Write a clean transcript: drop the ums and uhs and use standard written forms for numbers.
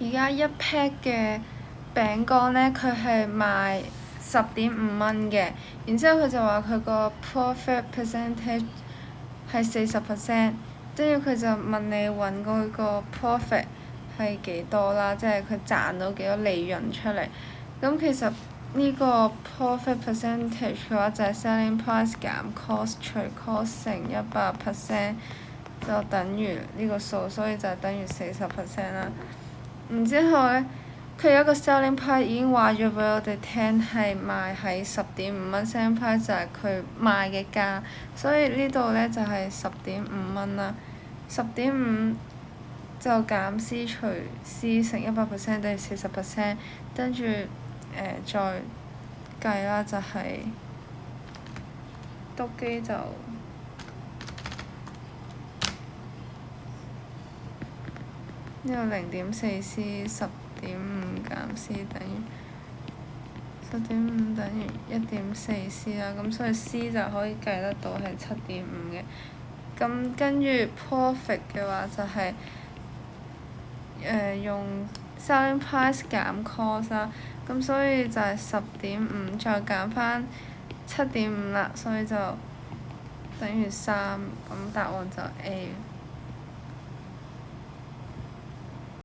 而家一 pack 嘅餅乾呢，佢係賣10.5蚊嘅，然之後佢就話佢個 profit percentage 係40%，跟住佢就問你揾嗰個 profit 係幾多啦，即係佢賺到幾多利潤出嚟。咁其實呢個 profit percentage 嘅話就係 selling price 減 cost 除 cost 乘100%，就等於呢個數，所以就係等於40%啦。然之後呢，佢有一個 selling price 已經話咗俾我哋聽係賣喺10.5蚊，selling price 就係佢賣嘅價，所以呢度呢就係10.5蚊啦。10.5就減 C 除 C 乘100%等於40%，跟住再計啦，就係篤機就呢個0.4C 10.5減 C 等於10.5等於1.4C 啦，咁所以 C 就可以計得到係7.5嘅。咁跟住 profit 嘅話就係、用 selling price 減 cost 啦，咁所以就係10.5再減翻7.5啦，所以就等於3，咁答案就 A。